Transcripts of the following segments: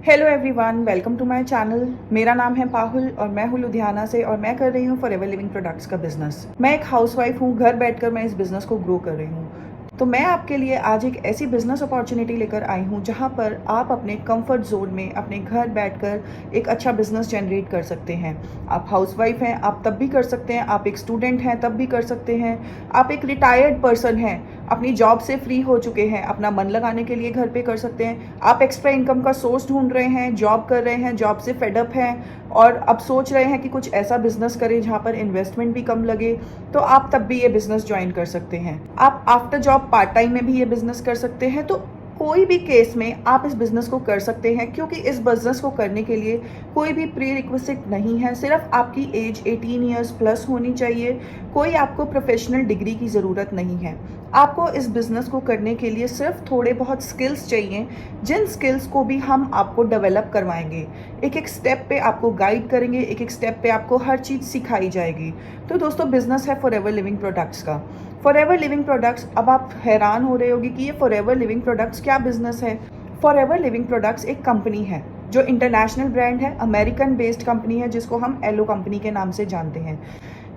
Hello everyone, welcome to my channel. मेरा नाम है पाहुल और मैं हूँ लुधियाना से और मैं कर रही हूँ फॉरएवर लिविंग प्रोडक्ट्स का बिजनेस। मैं एक हाउसवाइफ हूँ, घर बैठकर मैं इस बिजनेस को ग्रो कर रही हूँ। तो मैं आपके लिए आज एक ऐसी बिजनेस अपॉर्चुनिटी लेकर आई हूँ जहाँ पर आप अपने कंफर्ट जोन में अपने घर बैठकर एक अच्छा बिजनेस जनरेट कर सकते हैं। आप हाउसवाइफ हैं, आप तब भी कर सकते हैं। आप एक स्टूडेंट हैं, तब भी कर सकते हैं। आप एक रिटायर्ड पर्सन हैं, अपनी जॉब से फ्री हो चुके हैं, अपना मन लगाने के लिए घर पे कर सकते हैं। आप एक्स्ट्रा इनकम का सोर्स ढूंढ रहे हैं, जॉब कर रहे हैं, जॉब से फेडअप हैं और अब सोच रहे हैं कि कुछ ऐसा बिजनेस करें जहाँ पर इन्वेस्टमेंट भी कम लगे, तो आप तब भी ये बिजनेस ज्वाइन कर सकते हैं। आप आफ्टर जॉब पार्ट टाइम में भी ये बिजनेस कर सकते हैं। तो कोई भी केस में आप इस बिजनेस को कर सकते हैं, क्योंकि इस बिजनेस को करने के लिए कोई भी प्री रिक्विजिट नहीं है। सिर्फ आपकी एज 18 ईयर्स प्लस होनी चाहिए। कोई आपको प्रोफेशनल डिग्री की ज़रूरत नहीं है। आपको इस बिज़नेस को करने के लिए सिर्फ थोड़े बहुत स्किल्स चाहिए, जिन स्किल्स को भी हम आपको डेवलप करवाएंगे। एक एक स्टेप पे आपको गाइड करेंगे, एक एक स्टेप पे आपको हर चीज़ सिखाई जाएगी। तो दोस्तों, बिजनेस है फॉरएवर लिविंग प्रोडक्ट्स का। फॉरएवर लिविंग प्रोडक्ट्स, अब आप हैरान हो रहे होगी कि ये फॉरएवर लिविंग प्रोडक्ट्स क्या बिजनेस है। फॉरएवर लिविंग प्रोडक्ट्स एक कंपनी है जो इंटरनेशनल ब्रांड है, अमेरिकन बेस्ड कंपनी है, जिसको हम एलो कंपनी के नाम से जानते हैं।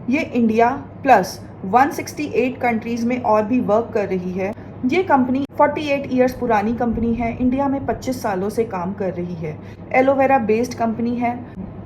ये इंडिया प्लस 168 कंट्रीज़ में और भी वर्क कर रही है। ये कंपनी 48 ईयर्स पुरानी कंपनी है, इंडिया में 25 सालों से काम कर रही है। एलोवेरा बेस्ड कंपनी है,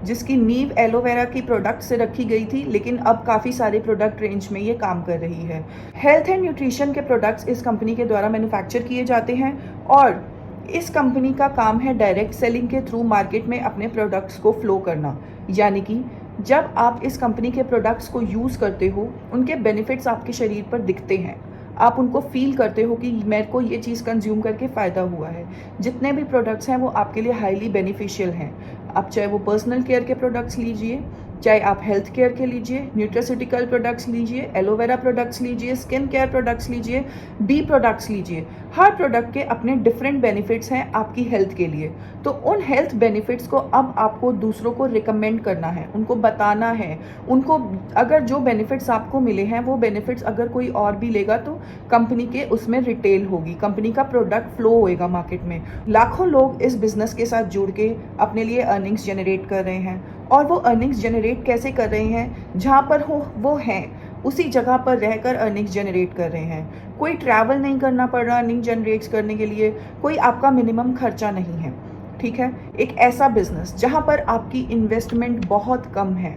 जिसकी नींव एलोवेरा की प्रोडक्ट से रखी गई थी, लेकिन अब काफ़ी सारे प्रोडक्ट रेंज में ये काम कर रही है। हेल्थ एंड न्यूट्रिशन के प्रोडक्ट्स इस कंपनी के द्वारा मैन्युफैक्चर किए जाते हैं और इस कंपनी का काम है डायरेक्ट सेलिंग के थ्रू मार्केट में अपने प्रोडक्ट्स को फ्लो करना। यानी कि जब आप इस कंपनी के प्रोडक्ट्स को यूज़ करते हो, उनके बेनिफिट्स आपके शरीर पर दिखते हैं। आप उनको फील करते हो कि मेरे को ये चीज़ कंज्यूम करके फ़ायदा हुआ है। जितने भी प्रोडक्ट्स हैं वो आपके लिए हाईली बेनिफिशियल हैं। आप चाहे वो पर्सनल केयर के प्रोडक्ट्स लीजिए, चाहे आप हेल्थ केयर के लीजिए, न्यूट्रास्यूटिकल प्रोडक्ट्स लीजिए, एलोवेरा प्रोडक्ट्स लीजिए, स्किन केयर प्रोडक्ट्स लीजिए, बी प्रोडक्ट्स लीजिए। हर प्रोडक्ट के अपने डिफरेंट बेनिफिट्स हैं आपकी हेल्थ के लिए। तो उन हेल्थ बेनिफिट्स को अब आपको दूसरों को रिकमेंड करना है, उनको बताना है। उनको अगर जो बेनिफिट्स आपको मिले हैं वो बेनिफिट्स अगर कोई और भी लेगा तो कंपनी के उसमें रिटेल होगी, कंपनी का प्रोडक्ट फ्लो होएगा मार्केट में। लाखों लोग इस बिजनेस के साथ जुड़ के अपने लिए अर्निंग्स जनरेट कर रहे हैं। और वो अर्निंग्स जनरेट कैसे कर रहे हैं? जहाँ पर हो वो हैं उसी जगह पर रहकर अर्निंग्स जनरेट कर रहे हैं। कोई ट्रैवल नहीं करना पड़ रहा अर्निंग जनरेट करने के लिए, कोई आपका मिनिमम खर्चा नहीं है। ठीक है, एक ऐसा बिजनेस जहाँ पर आपकी इन्वेस्टमेंट बहुत कम है।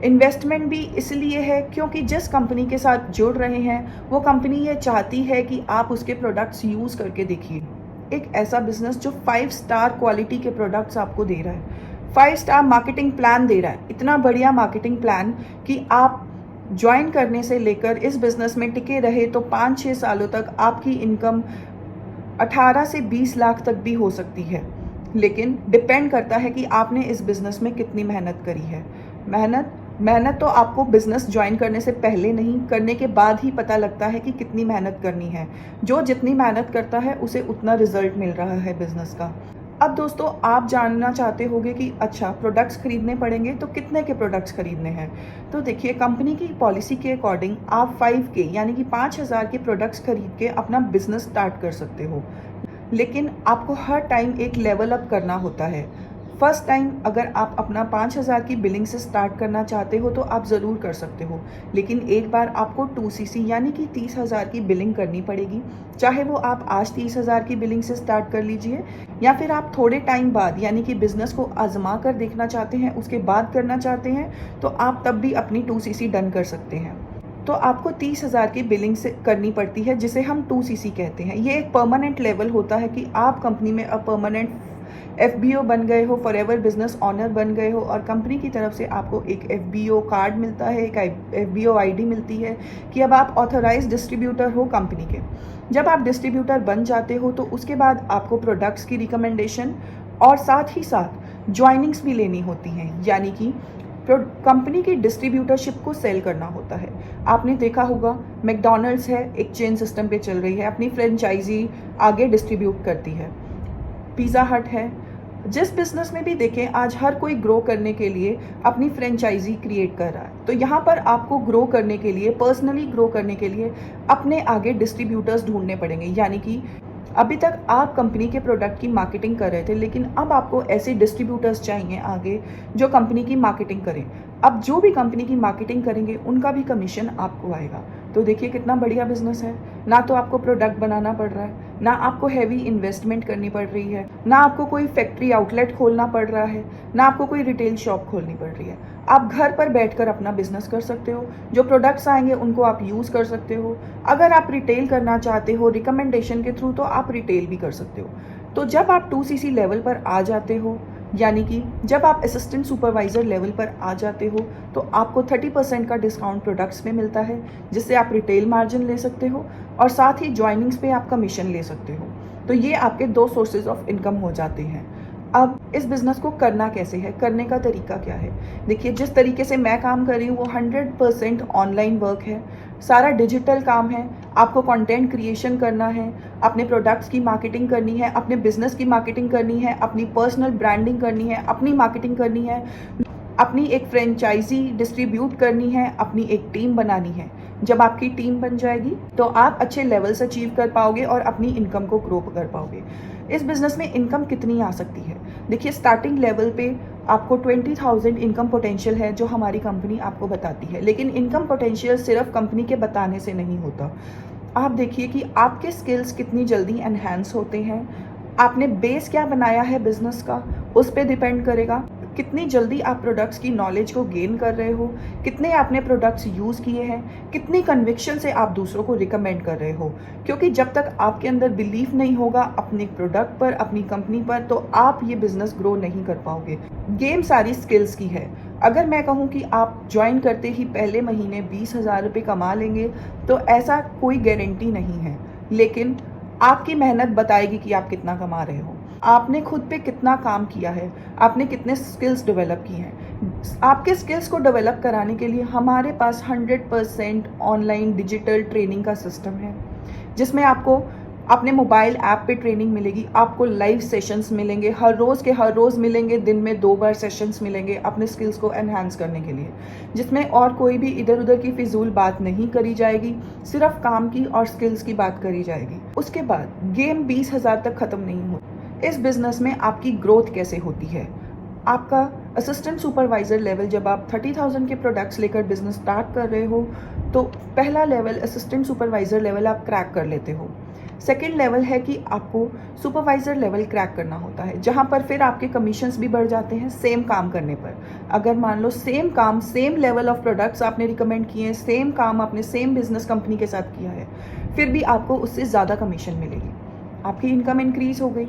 इन्वेस्टमेंट भी इसलिए है क्योंकि जिस कंपनी के साथ जुड़ रहे हैं वो कंपनी ये चाहती है कि आप उसके प्रोडक्ट्स यूज़ करके देखिए। एक ऐसा बिजनेस जो 5 स्टार क्वालिटी के प्रोडक्ट्स आपको दे रहा है, 5 स्टार मार्केटिंग प्लान दे रहा है। इतना बढ़िया मार्केटिंग प्लान कि आप ज्वाइन करने से लेकर इस बिज़नेस में टिके रहे तो 5-6 सालों तक आपकी इनकम 18 से 20 लाख तक भी हो सकती है। लेकिन डिपेंड करता है कि आपने इस बिज़नेस में कितनी मेहनत करी है। मेहनत तो आपको बिज़नेस ज्वाइन करने से पहले नहीं, करने के बाद ही पता लगता है कि कितनी मेहनत करनी है। जो जितनी मेहनत करता है उसे उतना रिजल्ट मिल रहा है बिज़नेस का। अब दोस्तों, आप जानना चाहते होंगे कि अच्छा प्रोडक्ट्स खरीदने पड़ेंगे तो कितने के प्रोडक्ट्स खरीदने हैं। तो देखिए, कंपनी की पॉलिसी के अकॉर्डिंग आप 5K यानी कि 5,000 के प्रोडक्ट्स खरीद के अपना बिजनेस स्टार्ट कर सकते हो। लेकिन आपको हर टाइम एक लेवल अप करना होता है। फर्स्ट टाइम अगर आप अपना 5,000 की बिलिंग से स्टार्ट करना चाहते हो तो आप ज़रूर कर सकते हो, लेकिन एक बार आपको 2CC यानी कि 30,000 की बिलिंग करनी पड़ेगी। चाहे वो आप आज 30,000 की बिलिंग से स्टार्ट कर लीजिए, या फिर आप थोड़े टाइम बाद यानी कि बिज़नेस को आजमा कर देखना चाहते हैं, उसके बाद करना चाहते हैं, तो आप तब भी अपनी 2CC डन कर सकते हैं। तो आपको 30,000 की बिलिंग से करनी पड़ती है, जिसे हम 2CC कहते हैं। ये एक परमानेंट लेवल होता है कि आप कंपनी में अब परमानेंट FBO बन गए हो, फॉरएवर बिजनेस ऑनर बन गए हो, और कंपनी की तरफ से आपको एक FBO कार्ड मिलता है, एक FBO ID मिलती है कि अब आप ऑथराइज डिस्ट्रीब्यूटर हो कंपनी के। जब आप डिस्ट्रीब्यूटर बन जाते हो तो उसके बाद आपको प्रोडक्ट्स की रिकमेंडेशन और साथ ही साथ ज्वाइनिंग्स भी लेनी होती हैं, यानी कि कंपनी की डिस्ट्रीब्यूटरशिप को सेल करना होता है। आपने देखा होगा, मैकडॉनल्ड्स है, एक चेन सिस्टम पे चल रही है, अपनी फ्रेंचाइजी आगे डिस्ट्रीब्यूट करती है। पिज़्ज़ा हट है। जिस बिजनेस में भी देखें, आज हर कोई ग्रो करने के लिए अपनी फ्रेंचाइजी क्रिएट कर रहा है। तो यहाँ पर आपको ग्रो करने के लिए, पर्सनली ग्रो करने के लिए अपने आगे डिस्ट्रीब्यूटर्स ढूंढने पड़ेंगे। यानी कि अभी तक आप कंपनी के प्रोडक्ट की मार्केटिंग कर रहे थे, लेकिन अब आपको ऐसे डिस्ट्रीब्यूटर्स चाहिए आगे जो कंपनी की मार्केटिंग करें। अब जो भी कंपनी की मार्केटिंग करेंगे उनका भी कमीशन आपको आएगा। तो देखिए कितना बढ़िया बिजनेस है। ना तो आपको प्रोडक्ट बनाना पड़ रहा है, ना आपको हैवी इन्वेस्टमेंट करनी पड़ रही है, ना आपको कोई फैक्ट्री आउटलेट खोलना पड़ रहा है, ना आपको कोई रिटेल शॉप खोलनी पड़ रही है। आप घर पर बैठकर अपना बिजनेस कर सकते हो। जो प्रोडक्ट्स आएंगे उनको आप यूज़ कर सकते हो। अगर आप रिटेल करना चाहते हो रिकमेंडेशन के थ्रू, तो आप रिटेल भी कर सकते हो। तो जब आप 2cc लेवल पर आ जाते हो, यानी कि जब आप असिस्टेंट सुपरवाइज़र लेवल पर आ जाते हो, तो आपको 30% का डिस्काउंट प्रोडक्ट्स में मिलता है, जिससे आप रिटेल मार्जिन ले सकते हो और साथ ही जॉइनिंग्स पे आप कमीशन ले सकते हो। तो ये आपके 2 सोर्सेज ऑफ इनकम हो जाते हैं। अब इस बिज़नेस को करना कैसे है, करने का तरीका क्या है? देखिए, जिस तरीके से मैं काम कर रही हूँ वो 100% ऑनलाइन वर्क है, सारा डिजिटल काम है। आपको कंटेंट क्रिएशन करना है, अपने प्रोडक्ट्स की मार्केटिंग करनी है, अपने बिज़नेस की मार्केटिंग करनी है, अपनी पर्सनल ब्रांडिंग करनी है, अपनी मार्केटिंग करनी है, अपनी एक फ्रेंचाइजी डिस्ट्रीब्यूट करनी है, अपनी एक टीम बनानी है। जब आपकी टीम बन जाएगी तो आप अच्छे लेवल्स अचीव कर पाओगे और अपनी इनकम को ग्रो कर पाओगे। इस बिज़नेस में इनकम कितनी आ सकती है? देखिए, स्टार्टिंग लेवल पे आपको 20,000 इनकम पोटेंशियल है जो हमारी कंपनी आपको बताती है, लेकिन इनकम पोटेंशियल सिर्फ कंपनी के बताने से नहीं होता। आप देखिए कि आपके स्किल्स कितनी जल्दी एनहांस होते हैं, आपने बेस क्या बनाया है बिजनेस का, उस पर डिपेंड करेगा। कितनी जल्दी आप प्रोडक्ट्स की नॉलेज को गेन कर रहे हो, कितने आपने प्रोडक्ट्स यूज़ किए हैं, कितनी कन्विक्शन से आप दूसरों को रिकमेंड कर रहे हो। क्योंकि जब तक आपके अंदर बिलीफ नहीं होगा अपने प्रोडक्ट पर, अपनी कंपनी पर, तो आप ये बिजनेस ग्रो नहीं कर पाओगे। गेम सारी स्किल्स की है। अगर मैं कहूँ कि आप ज्वाइन करते ही पहले महीने 20,000 रुपये कमा लेंगे, तो ऐसा कोई गारंटी नहीं है, लेकिन आपकी मेहनत बताएगी कि आप कितना कमा रहे हो। आपने खुद पे कितना काम किया है, आपने कितने स्किल्स डेवलप किए हैं। आपके स्किल्स को डेवलप कराने के लिए हमारे पास 100% ऑनलाइन डिजिटल ट्रेनिंग का सिस्टम है, जिसमें आपको अपने मोबाइल ऐप पे ट्रेनिंग मिलेगी, आपको लाइव सेशंस मिलेंगे, हर रोज़ के हर रोज़ मिलेंगे, दिन में 2 बार सेशंस मिलेंगे अपने स्किल्स को एनहांस करने के लिए, जिसमें और कोई भी इधर उधर की फिजूल बात नहीं करी जाएगी, सिर्फ काम की और स्किल्स की बात करी जाएगी। उसके बाद गेम 20,000 तक ख़त्म नहीं होती। इस बिज़नेस में आपकी ग्रोथ कैसे होती है? आपका असिस्टेंट सुपरवाइज़र लेवल, जब आप 30,000 के प्रोडक्ट्स लेकर बिजनेस स्टार्ट कर रहे हो, तो पहला लेवल असिस्टेंट सुपरवाइज़र लेवल आप क्रैक कर लेते हो। सेकेंड लेवल है कि आपको सुपरवाइज़र लेवल क्रैक करना होता है, जहाँ पर फिर आपके कमीशंस भी बढ़ जाते हैं सेम काम करने पर। अगर मान लो सेम काम, सेम लेवल ऑफ प्रोडक्ट्स आपने रिकमेंड किए हैं, सेम काम आपने सेम बिजनेस कंपनी के साथ किया है, फिर भी आपको उससे ज़्यादा कमीशन मिलेगी। आपकी इनकम इंक्रीज़ हो गई।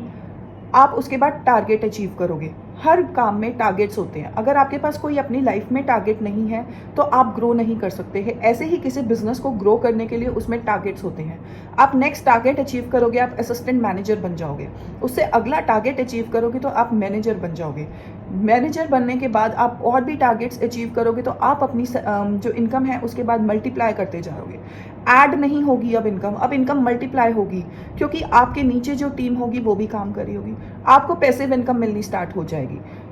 आप उसके बाद टारगेट अचीव करोगे। हर काम में टारगेट्स होते हैं। अगर आपके पास कोई अपनी लाइफ में टारगेट नहीं है, तो आप ग्रो नहीं कर सकते हैं। ऐसे ही किसी बिजनेस को ग्रो करने के लिए उसमें टारगेट्स होते हैं। आप नेक्स्ट टारगेट अचीव करोगे, आप असिस्टेंट मैनेजर बन जाओगे। उससे अगला टारगेट अचीव करोगे तो आप मैनेजर बन जाओगे। मैनेजर बनने के बाद आप और भी टारगेट्स अचीव करोगे, तो आप अपनी जो इनकम है उसके बाद मल्टीप्लाई करते जाओगे। ऐड नहीं होगी अब इनकम मल्टीप्लाई होगी, क्योंकि आपके नीचे जो टीम होगी वो भी काम कर रही होगी। आपको पैसिव इनकम मिलनी स्टार्ट हो जाएगी।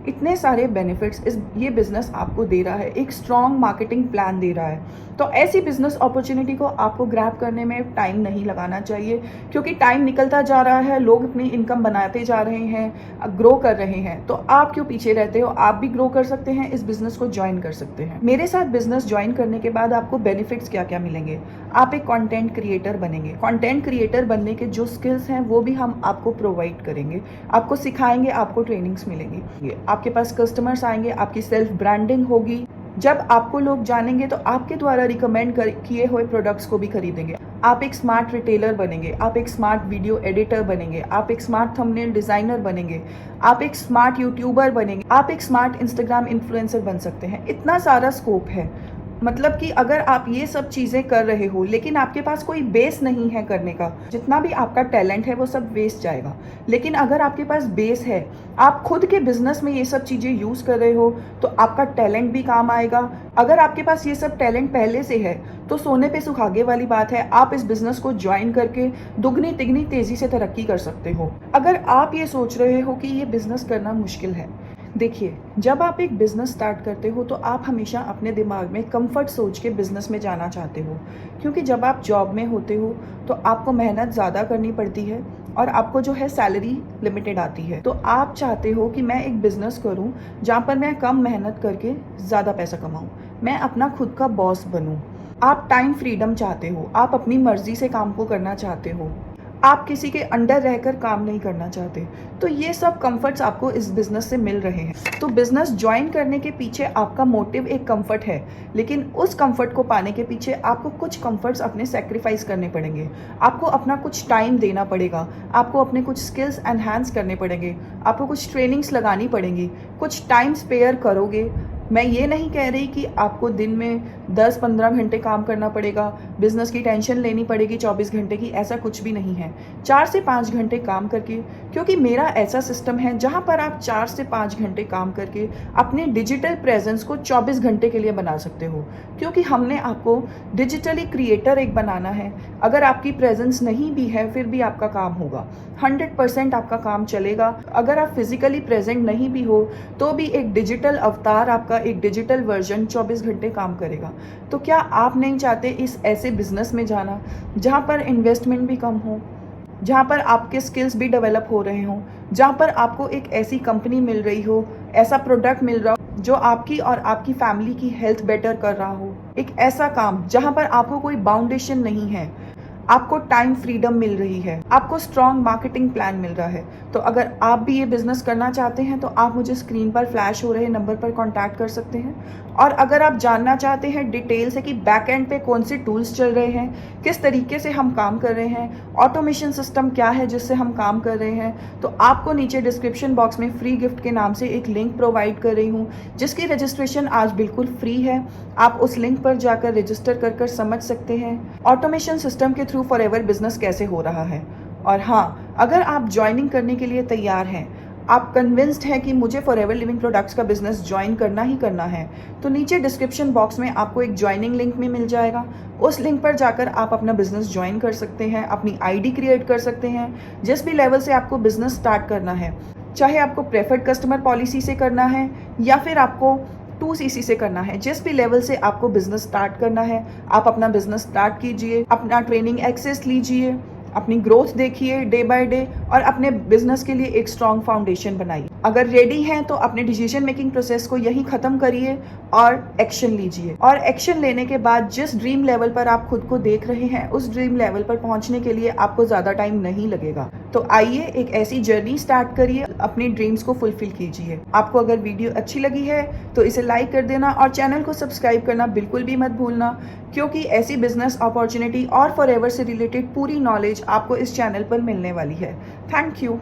इतने सारे बेनिफिट्स ये बिजनेस आपको दे रहा है, एक स्ट्रॉन्ग मार्केटिंग प्लान दे रहा है। तो ऐसी बिजनेस अपॉर्चुनिटी को आपको ग्रैब करने में टाइम नहीं लगाना चाहिए, क्योंकि टाइम निकलता जा रहा है, लोग अपनी इनकम बनाते जा रहे हैं, ग्रो कर रहे हैं। तो आप क्यों पीछे रहते हो? आप भी ग्रो कर सकते हैं, इस बिजनेस को ज्वाइन कर सकते हैं। मेरे साथ बिजनेस ज्वाइन करने के बाद आपको बेनिफिट्स क्या क्या मिलेंगे? आप एक कंटेंट क्रिएटर बनेंगे। कंटेंट क्रिएटर बनने के जो स्किल्स हैं वो भी हम आपको प्रोवाइड करेंगे, आपको सिखाएंगे, आपको ट्रेनिंग्स मिलेंगी, आपके पास कस्टमर्स आएंगे, आपकी सेल्फ ब्रांडिंग होगी। जब आपको लोग जानेंगे तो आपके द्वारा रिकमेंड किए हुए प्रोडक्ट्स को भी खरीदेंगे। आप एक स्मार्ट रिटेलर बनेंगे, आप एक स्मार्ट वीडियो एडिटर बनेंगे, आप एक स्मार्ट थंबनेल डिजाइनर बनेंगे, आप एक स्मार्ट यूट्यूबर बनेंगे, आप एक स्मार्ट इंस्टाग्राम इन्फ्लुएंसर बन सकते हैं। इतना सारा स्कोप है। मतलब कि अगर आप ये सब चीज़ें कर रहे हो लेकिन आपके पास कोई बेस नहीं है करने का, जितना भी आपका टैलेंट है वो सब वेस्ट जाएगा। लेकिन अगर आपके पास बेस है, आप खुद के बिजनेस में ये सब चीज़ें यूज़ कर रहे हो, तो आपका टैलेंट भी काम आएगा। अगर आपके पास ये सब टैलेंट पहले से है तो सोने पे सुहागे वाली बात है, आप इस बिजनेस को ज्वाइन करके दुगनी तिगनी तेज़ी से तरक्की कर सकते हो। अगर आप ये सोच रहे हो कि ये बिजनेस करना मुश्किल है, देखिए, जब आप एक बिज़नेस स्टार्ट करते हो तो आप हमेशा अपने दिमाग में कंफर्ट सोच के बिज़नेस में जाना चाहते हो, क्योंकि जब आप जॉब में होते हो तो आपको मेहनत ज़्यादा करनी पड़ती है और आपको जो है सैलरी लिमिटेड आती है। तो आप चाहते हो कि मैं एक बिज़नेस करूं जहां पर मैं कम मेहनत करके ज़्यादा पैसा कमाऊं, मैं अपना खुद का बॉस बनूं। आप टाइम फ्रीडम चाहते हो, आप अपनी मर्जी से काम को करना चाहते हो, आप किसी के अंडर रहकर काम नहीं करना चाहते। तो ये सब कंफर्ट्स आपको इस बिज़नेस से मिल रहे हैं। तो बिज़नेस ज्वाइन करने के पीछे आपका मोटिव एक कंफर्ट है, लेकिन उस कंफर्ट को पाने के पीछे आपको कुछ कंफर्ट्स अपने सैक्रिफाइस करने पड़ेंगे। आपको अपना कुछ टाइम देना पड़ेगा, आपको अपने कुछ स्किल्स एनहांस करने पड़ेंगे, आपको कुछ ट्रेनिंग्स लगानी पड़ेंगी, कुछ टाइम स्पेयर करोगे। मैं ये नहीं कह रही कि आपको दिन में 10-15 घंटे काम करना पड़ेगा, बिज़नेस की टेंशन लेनी पड़ेगी 24 घंटे की, ऐसा कुछ भी नहीं है। 4 से 5 घंटे काम करके, क्योंकि मेरा ऐसा सिस्टम है जहाँ पर आप 4 से 5 घंटे काम करके अपने डिजिटल प्रेजेंस को 24 घंटे के लिए बना सकते हो। क्योंकि हमने आपको डिजिटली क्रिएटर एक बनाना है। अगर आपकी प्रेजेंस नहीं भी है फिर भी आपका काम होगा, 100% आपका काम चलेगा। अगर आप फिजिकली प्रेजेंट नहीं भी हो तो भी एक डिजिटल अवतार, आपका एक डिजिटल वर्जन 24 घंटे काम करेगा। तो क्या आप नहीं चाहते इस ऐसे बिजनेस में जाना जहां पर इन्वेस्टमेंट भी कम हो, जहां पर आपके स्किल्स भी डेवलप हो रहे हो, जहां पर आपको एक ऐसी कंपनी मिल रही हो, ऐसा प्रोडक्ट मिल रहा हो जो आपकी और आपकी फैमिली की हेल्थ बेटर कर रहा हो, एक ऐसा काम जहां पर आपको कोई बाउंडेशन नहीं है, आपको टाइम फ्रीडम मिल रही है, आपको स्ट्रॉन्ग मार्केटिंग प्लान मिल रहा है। तो अगर आप भी ये बिजनेस करना चाहते हैं तो आप मुझे स्क्रीन पर फ्लैश हो रहे नंबर पर कांटेक्ट कर सकते हैं। और अगर आप जानना चाहते हैं डिटेल से कि बैक एंड पे कौन से टूल्स चल रहे हैं, किस तरीके से हम काम कर रहे हैं, ऑटोमेशन सिस्टम क्या है जिससे हम काम कर रहे हैं, तो आपको नीचे डिस्क्रिप्शन बॉक्स में फ्री गिफ्ट के नाम से एक लिंक प्रोवाइड कर रही हूँ जिसकी रजिस्ट्रेशन आज बिल्कुल फ्री है। आप उस लिंक पर जाकर रजिस्टर कर समझ सकते हैं ऑटोमेशन सिस्टम के थ्रू फॉरएवर बिजनेस कैसे हो रहा है। और हाँ, अगर आप ज्वाइनिंग करने के लिए तैयार हैं, आप कन्विंस्ड हैं कि मुझे फॉरएवर लिविंग प्रोडक्ट्स का बिजनेस ज्वाइन करना ही करना है, तो नीचे डिस्क्रिप्शन बॉक्स में आपको एक ज्वाइनिंग लिंक में मिल जाएगा। उस लिंक पर जाकर आप अपना बिजनेस ज्वाइन कर सकते हैं, अपनी आईडी क्रिएट कर सकते हैं। जिस भी लेवल से आपको बिजनेस स्टार्ट करना है, चाहे आपको प्रेफर्ड कस्टमर पॉलिसी से करना है या फिर आपको 2cc से करना है, जिस भी लेवल से आपको बिजनेस स्टार्ट करना है, आप अपना बिजनेस स्टार्ट कीजिए, अपना ट्रेनिंग एक्सेस लीजिए, अपनी ग्रोथ देखिए डे बाय डे और अपने बिजनेस के लिए एक स्ट्रॉन्ग फाउंडेशन बनाइए। अगर रेडी हैं तो अपने डिसीजन मेकिंग प्रोसेस को यहीं खत्म करिए और एक्शन लीजिए। और एक्शन लेने के बाद जिस ड्रीम लेवल पर आप खुद को देख रहे हैं, उस ड्रीम लेवल पर पहुंचने के लिए आपको ज़्यादा टाइम नहीं लगेगा। तो आइए एक ऐसी जर्नी स्टार्ट करिए, अपने ड्रीम्स को फुलफिल कीजिए। आपको अगर वीडियो अच्छी लगी है तो इसे लाइक कर देना और चैनल को सब्सक्राइब करना बिल्कुल भी मत भूलना, क्योंकि ऐसी बिजनेस अपॉर्चुनिटी और फॉरएवर से रिलेटेड पूरी नॉलेज आपको इस चैनल पर मिलने वाली है। Thank you.